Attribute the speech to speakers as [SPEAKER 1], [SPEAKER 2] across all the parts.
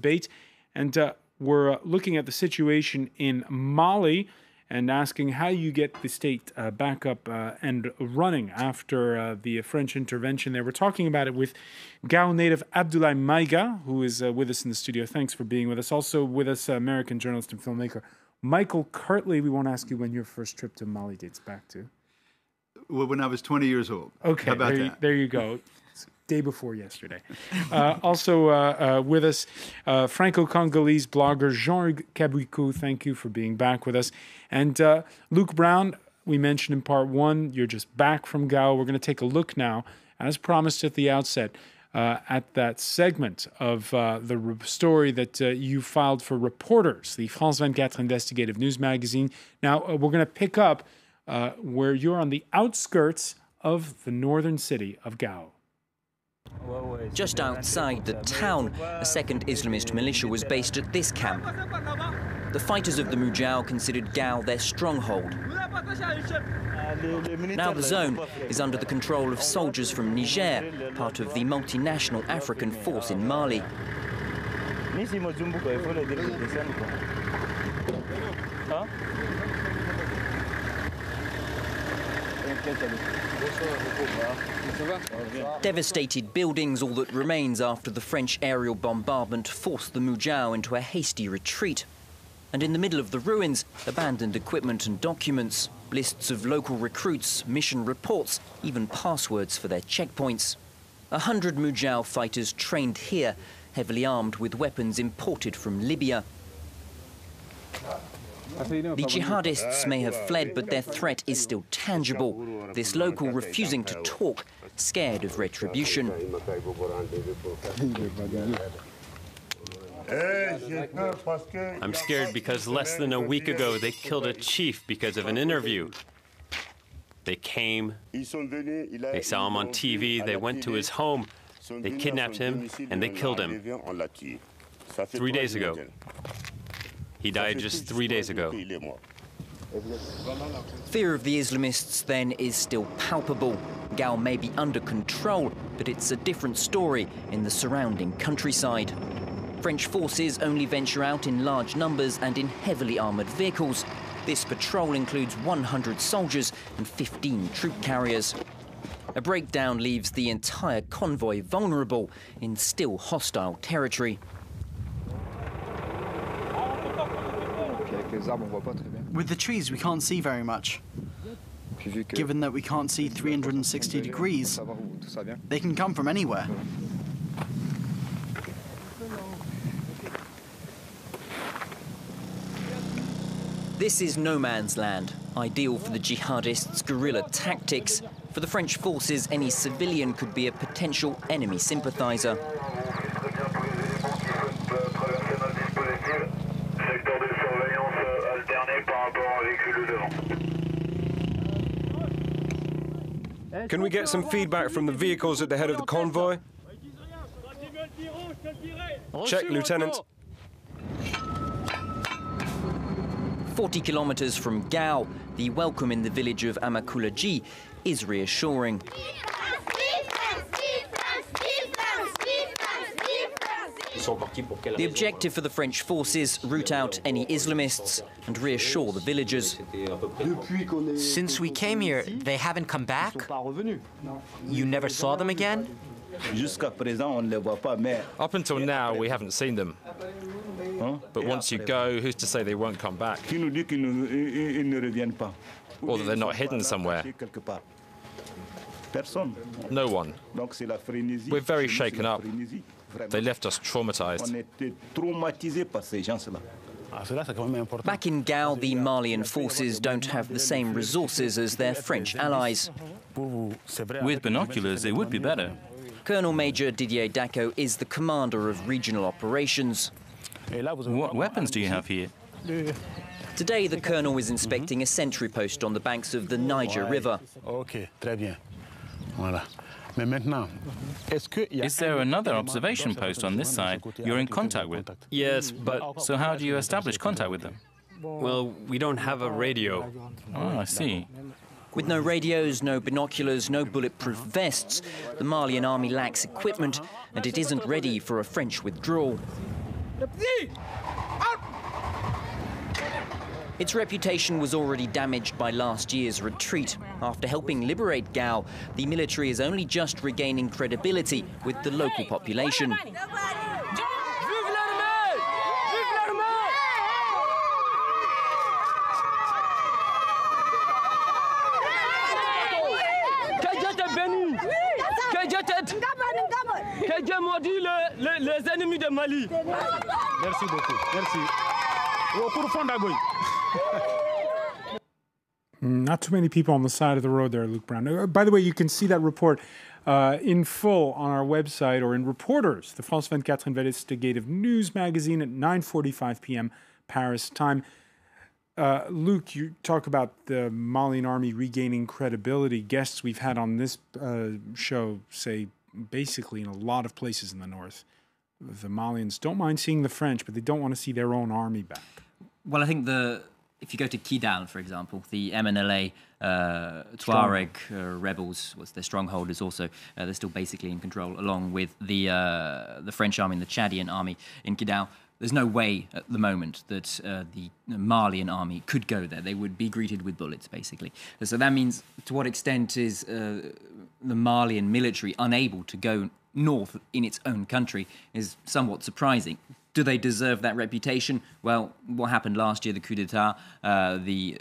[SPEAKER 1] debate. And we're looking at the situation in Mali and asking how you get the state back up and running after the French intervention there. We're talking about it with Gao native Abdoulay MAIGA, who is with us in the studio. Thanks for being with us. Also with us, American journalist and filmmaker Michael KIRTLEY. We won't ask you when your first trip to Mali dates back to.
[SPEAKER 2] Well, when I was 20 years old.
[SPEAKER 1] Okay,
[SPEAKER 2] how about that?
[SPEAKER 1] There you go. Day before yesterday. Also with us, Franco-Congolese blogger Jean-Hugues KABUIKU. Thank you for being back with us. And Luke Brown, we mentioned in part one, you're just back from Gao. We're going to take a look now, as promised at the outset, at that segment of the story that you filed for Reporters, the France 24 investigative news magazine. Now, we're going to pick up where you're on the outskirts of the northern city of Gao.
[SPEAKER 3] Just outside the town, a second Islamist militia was based at this camp. The fighters of the Mujahideen considered Gao their stronghold. Now the zone is under the control of soldiers from Niger, part of the multinational African force in Mali. Devastated buildings, all that remains after the French aerial bombardment forced the Mujahideen into a hasty retreat. And in the middle of the ruins, abandoned equipment and documents, lists of local recruits, mission reports, even passwords for their checkpoints. 100 Mujahideen fighters trained here, heavily armed with weapons imported from Libya. The jihadists may have fled, but their threat is still tangible. This local refusing to talk, scared of retribution.
[SPEAKER 4] I'm scared because less than a week ago they killed a chief because of an interview. They came, they saw him on TV, they went to his home, they kidnapped him, and they killed him. 3 days ago. He died just 3 days ago.
[SPEAKER 3] Fear of the Islamists, then, is still palpable. Gao may be under control, but it's a different story in the surrounding countryside. French forces only venture out in large numbers and in heavily armoured vehicles. This patrol includes 100 soldiers and 15 troop carriers. A breakdown leaves the entire convoy vulnerable in still hostile territory.
[SPEAKER 5] With the trees, we can't see very much. Given that we can't see 360 degrees, they can come from anywhere.
[SPEAKER 3] This is no man's land, ideal for the jihadists' guerrilla tactics. For the French forces, any civilian could be a potential enemy sympathizer.
[SPEAKER 6] Can we get some feedback from the vehicles at the head of the convoy? Check, Lieutenant.
[SPEAKER 3] 40 kilometers from Gao, the welcome in the village of Amakulaji is reassuring. The objective for the French forces, root out any Islamists and reassure the villagers.
[SPEAKER 7] Since we came here, they haven't come back? You never saw them again?
[SPEAKER 8] Up until now, we haven't seen them. But once you go, who's to say they won't come back? Or that they're not hidden somewhere? No one. We're very shaken up. They left us traumatized.
[SPEAKER 3] Back in Gao, the Malian forces don't have the same resources as their French allies.
[SPEAKER 9] With binoculars, it would be better.
[SPEAKER 3] Colonel Major Didier Dacko is the commander of regional operations.
[SPEAKER 9] What weapons do you have here?
[SPEAKER 3] Today, the colonel is inspecting a sentry post on the banks of the Niger River.
[SPEAKER 9] Is there another observation post on this side you're in contact with?
[SPEAKER 4] Yes, but...
[SPEAKER 9] So how do you establish contact with them?
[SPEAKER 4] Well, we don't have a radio.
[SPEAKER 9] Oh, I see.
[SPEAKER 3] With no radios, no binoculars, no bulletproof vests, the Malian army lacks equipment and it isn't ready for a French withdrawal. Its reputation was already damaged by last year's retreat. After helping liberate Gao, the military is only just regaining credibility with the local population.
[SPEAKER 1] Merci beaucoup. Merci. Not too many people on the side of the road there, Luke Brown. By the way, you can see that report in full on our website or in Reporters, the France 24 investigative news magazine at 9:45 p.m. Paris time. Luke, you talk about the Malian army regaining credibility. Guests we've had on this show say basically in a lot of places in the north, the Malians don't mind seeing the French, but they don't want to see their own army back.
[SPEAKER 3] Well, I think if you go to Kidal, for example, the MNLA Tuareg rebels, what's their stronghold, is also they're still basically in control, along with the French army and the Chadian army in Kidal. There's no way at the moment that the Malian army could go there. They would be greeted with bullets, basically. So that means, to what extent is the Malian military unable to go north in its own country is somewhat surprising. Do they deserve that reputation? Well, what happened last year, the coup d'etat, the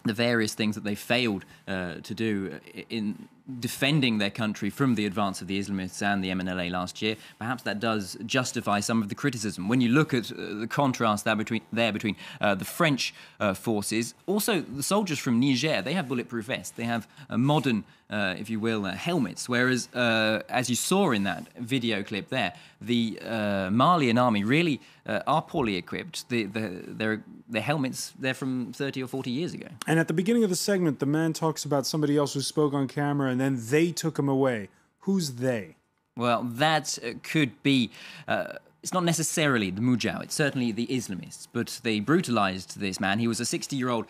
[SPEAKER 3] various things that they failed to do in defending their country from the advance of the Islamists and the MNLA last year, perhaps that does justify some of the criticism. When you look at the contrast between the French forces, also the soldiers from Niger, they have bulletproof vests, they have modern, if you will, helmets, whereas, as you saw in that video clip there, the Malian army really are poorly equipped. Their helmets, they're from 30 or 40 years ago.
[SPEAKER 1] And at the beginning of the segment, the man talks about somebody else who spoke on camera and then they took him away. Who's they?
[SPEAKER 3] Well, that could be... it's not necessarily the Mujahid, it's certainly the Islamists, but they brutalized this man. He was a 60-year-old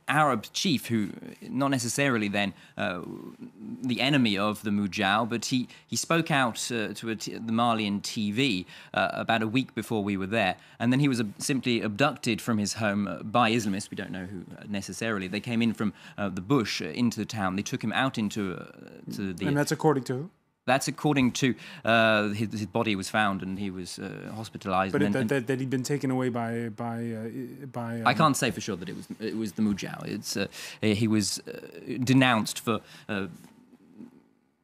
[SPEAKER 3] Arab chief who, not necessarily then the enemy of the Mujahid, but he spoke out to the Malian TV about a week before we were there, and then he was simply abducted from his home by Islamists. We don't know who necessarily. They came in from the bush into the town. They took him out into the...
[SPEAKER 1] And that's according to who?
[SPEAKER 3] That's according to his body was found and he was hospitalized.
[SPEAKER 1] But that he'd been taken away by
[SPEAKER 3] I can't say for sure that it was the Mujahid. He was denounced for.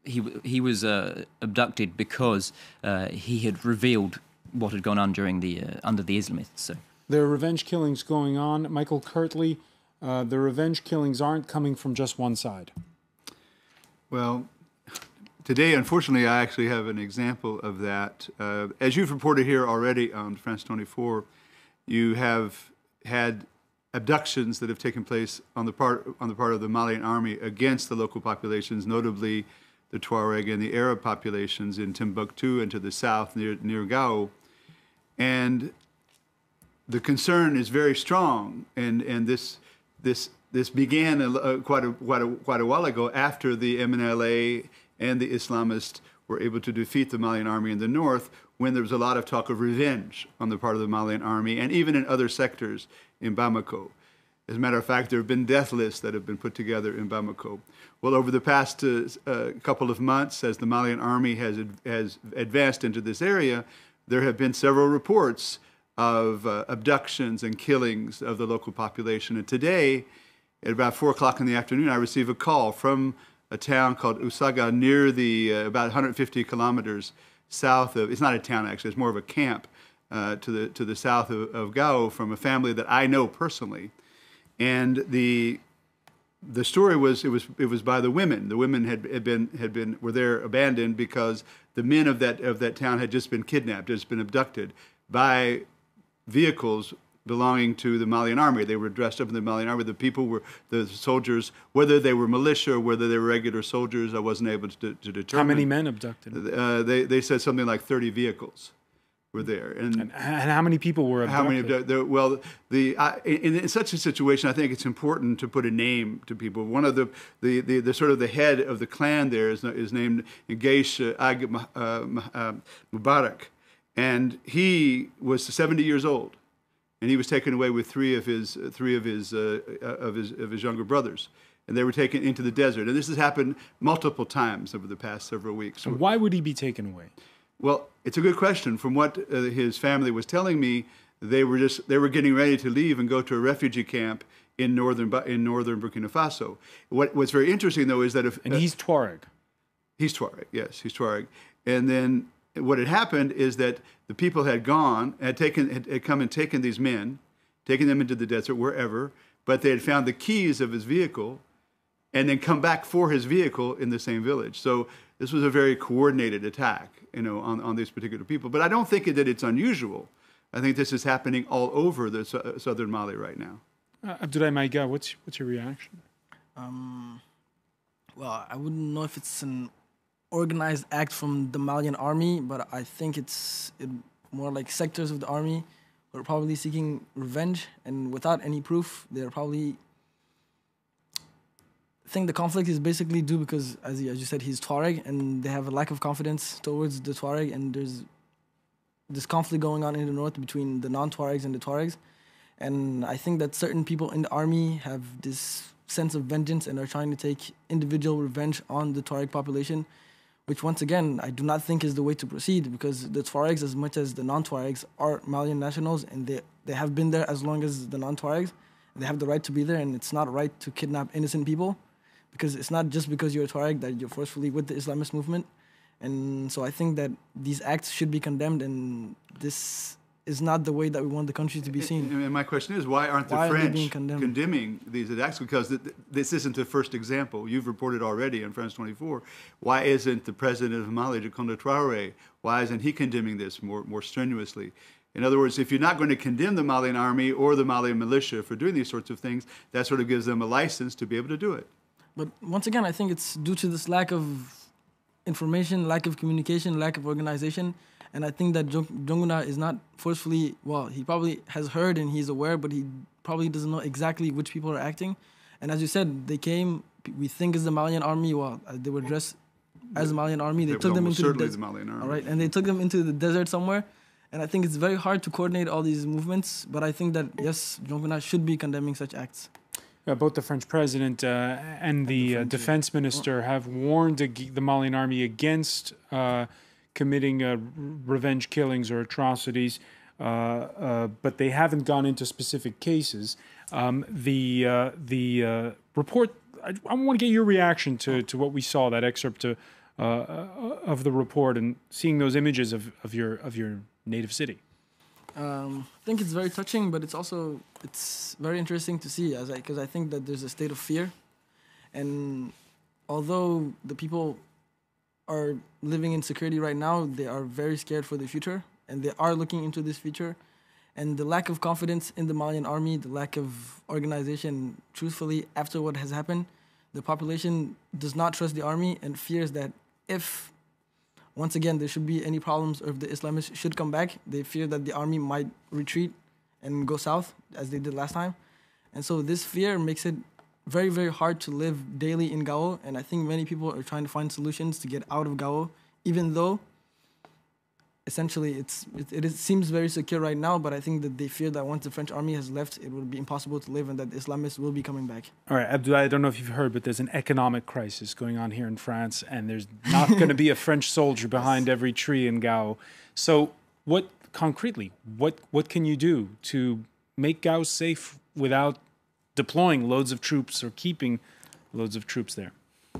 [SPEAKER 3] He was abducted because he had revealed what had gone on during under the Islamists. So
[SPEAKER 1] there are revenge killings going on. Michael KIRTLEY, the revenge killings aren't coming from just one side.
[SPEAKER 2] Well, today, unfortunately, I actually have an example of that. As you've reported here already on France 24, you have had abductions that have taken place on the part of the Malian army against the local populations, notably the Tuareg and the Arab populations in Timbuktu and to the south near Gao. And the concern is very strong, and this began quite a while ago after the MNLA and the Islamists were able to defeat the Malian army in the north, when there was a lot of talk of revenge on the part of the Malian army and even in other sectors in Bamako. As a matter of fact, there have been death lists that have been put together in Bamako. Well, over the past couple of months, as the Malian army has advanced into this area, there have been several reports of abductions and killings of the local population. And today, at about 4 o'clock in the afternoon, I received a call from a town called Usaga near the, about 150 kilometers south of, it's not a town actually, it's more of a camp to the south of Gao, from a family that I know personally. And the story was, it was by the women. The women were there abandoned because the men of that town had just been kidnapped, just been abducted by vehicles belonging to the Malian army. They were dressed up in the Malian army. The people were, the soldiers, whether they were militia or whether they were regular soldiers, I wasn't able to determine.
[SPEAKER 1] How many men abducted?
[SPEAKER 2] They said something like 30 vehicles. were there.
[SPEAKER 1] And how many people were abducted?
[SPEAKER 2] In such a situation, I think it's important to put a name to people. One of the sort of the head of the clan there is named Geish Ag Mubarak, and he was 70 years old, and he was taken away with three of his younger brothers. And they were taken into the desert. And this has happened multiple times over the past several weeks.
[SPEAKER 1] And why would he be taken away?
[SPEAKER 2] Well, it's a good question. From what his family was telling me, they were getting ready to leave and go to a refugee camp in northern Burkina Faso. What's very interesting, though, is that
[SPEAKER 1] and he's Tuareg.
[SPEAKER 2] He's Tuareg, yes, he's Tuareg. And then what had happened is that the people had come and taken these men, taken them into the desert, wherever, but they had found the keys of his vehicle and then come back for his vehicle in the same village. So this was a very coordinated attack, on these particular people. But I don't think that it's unusual. I think this is happening all over the southern Mali right now.
[SPEAKER 1] Abdoulay, MAIGA, what's your reaction?
[SPEAKER 10] Well, I wouldn't know if it's an organized act from the Malian army, but I think it's more like sectors of the army who are probably seeking revenge, and without any proof, they're probably... I think the conflict is basically due because, as you said, he's Tuareg, and they have a lack of confidence towards the Tuareg, and there's this conflict going on in the north between the non-Tuaregs and the Tuaregs. And I think that certain people in the army have this sense of vengeance and are trying to take individual revenge on the Tuareg population, which, once again, I do not think is the way to proceed, because the Tuaregs, as much as the non-Tuaregs, are Malian nationals, and they have been there as long as the non-Tuaregs. They have the right to be there, and it's not right to kidnap innocent people, because it's not just because you're a Tuareg that you're forcefully with the Islamist movement. And so I think that these acts should be condemned, and this is not the way that we want the country to be seen.
[SPEAKER 2] And my question is, why aren't the French condemning these attacks? Because this isn't the first example. You've reported already on France 24. Why isn't the president of Mali, Jaconda Traoré, why isn't he condemning this more strenuously? In other words, if you're not going to condemn the Malian army or the Malian militia for doing these sorts of things, that sort of gives them a license to be able to do it.
[SPEAKER 10] But once again, I think it's due to this lack of information, lack of communication, lack of organization. And I think that Jonguna is not forcefully, well, he probably has heard and he's aware, but he probably doesn't know exactly which people are acting. And as you said, they came, we think it's the Malian army. Well, they were dressed as the Malian army. They took them into the desert. All right, and they took them into the desert somewhere. And I think it's very hard to coordinate all these movements. But I think that, yes, Jonguna should be condemning such acts.
[SPEAKER 1] Both the French president and the defense minister have warned the Malian army against committing revenge killings or atrocities, but they haven't gone into specific cases. The report, I want to get your reaction to what we saw, that excerpt of the report, and seeing those images of your native city.
[SPEAKER 10] I think it's very touching, but it's very interesting to see, because I think that there's a state of fear, and although the people are living in security right now, they are very scared for the future, and they are looking into this future, and the lack of confidence in the Malian army, the lack of organization, truthfully, after what has happened, the population does not trust the army and fears that if once again there should be any problems, or if the Islamists should come back, they fear that the army might retreat and go south, as they did last time. And so this fear makes it very, very hard to live daily in Gao, and I think many people are trying to find solutions to get out of Gao, even though essentially it seems very secure right now, but I think that they fear that once the French army has left, it will be impossible to live, and that the Islamists will be coming back.
[SPEAKER 1] All right, Abdoulay, I don't know if you've heard, but there's an economic crisis going on here in France, and there's not going to be a French soldier behind every tree in Gao. So what can you do to make Gao safe without deploying loads of troops or keeping loads of troops there?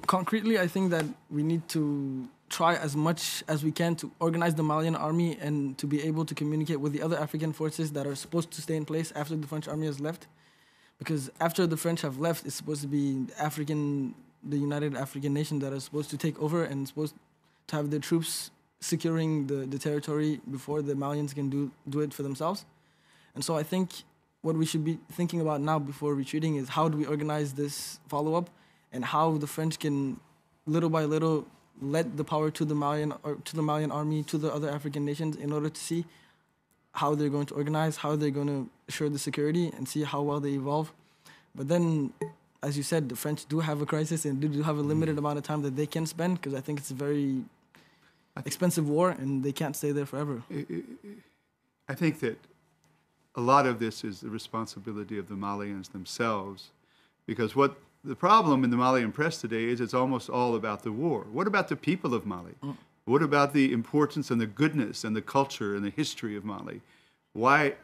[SPEAKER 10] Concretely, I think that we need to try as much as we can to organize the Malian army and to be able to communicate with the other African forces that are supposed to stay in place after the French army has left. Because after the French have left, it's supposed to be the United African Nation that are supposed to take over and supposed to have their troops securing the territory before the Malians can do it for themselves. And so I think what we should be thinking about now before retreating is how do we organize this follow-up, and how the French can, little by little, led the power to the Malian army, to the other African nations, in order to see how they're going to organize, how they're going to assure the security, and see how well they evolve. But then, as you said, the French do have a crisis and do have a limited amount of time that they can spend, because I think it's a very expensive war and they can't stay there forever.
[SPEAKER 2] I think that a lot of this is the responsibility of the Malians themselves, because what the problem in the Malian press today is it's almost all about the war. What about the people of Mali? What about the importance and the goodness and the culture and the history of Mali? Why?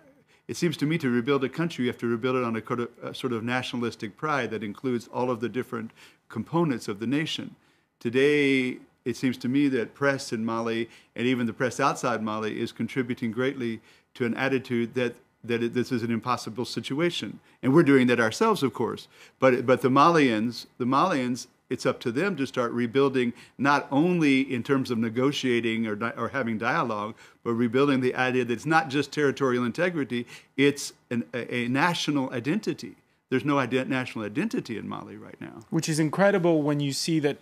[SPEAKER 2] It seems to me to rebuild a country, you have to rebuild it on a sort of nationalistic pride that includes all of the different components of the nation. Today, it seems to me that press in Mali, and even the press outside Mali, is contributing greatly to an attitude that this is an impossible situation. And we're doing that ourselves, of course. But the Malians, it's up to them to start rebuilding, not only in terms of negotiating or having dialogue, but rebuilding the idea that it's not just territorial integrity, it's a national identity. There's no national identity in Mali right now.
[SPEAKER 1] Which is incredible when you see that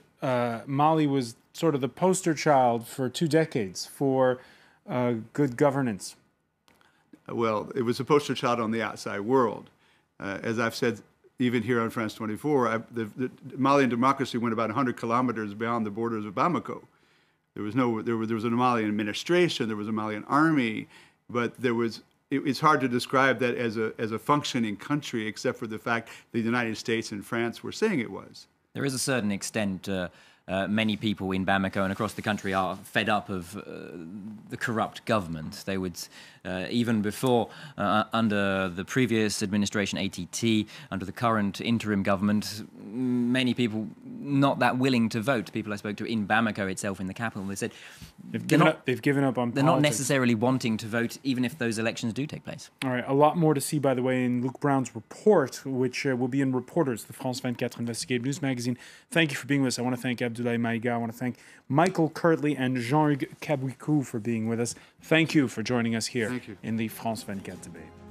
[SPEAKER 1] Mali was sort of the poster child for 2 decades for good governance.
[SPEAKER 2] Well, it was a poster child on the outside world. As I've said, even here on France 24, the Malian democracy went about 100 kilometers beyond the borders of Bamako. There was a Malian administration, there was a Malian army, but it's hard to describe that as a functioning country, except for the fact the United States and France were saying it was.
[SPEAKER 3] There is a certain extent, many people in Bamako and across the country are fed up of the corrupt government. They would, even before, under the previous administration, ATT, under the current interim government, many people not that willing to vote. People I spoke to in Bamako itself, in the capital, they said
[SPEAKER 1] they've given up on
[SPEAKER 3] They're
[SPEAKER 1] politics.
[SPEAKER 3] not necessarily wanting to vote, even if those elections do take place.
[SPEAKER 1] All right, a lot more to see, by the way, in Luke Brown's report, which will be in Reporters, the France 24 investigative news magazine. Thank you for being with us. I want to thank Abdoulay, MAIGA. I want to thank Michael KIRTLEY and Jean-Hugues KABUIKU for being with us. Thank you for joining us here in the France 24 debate.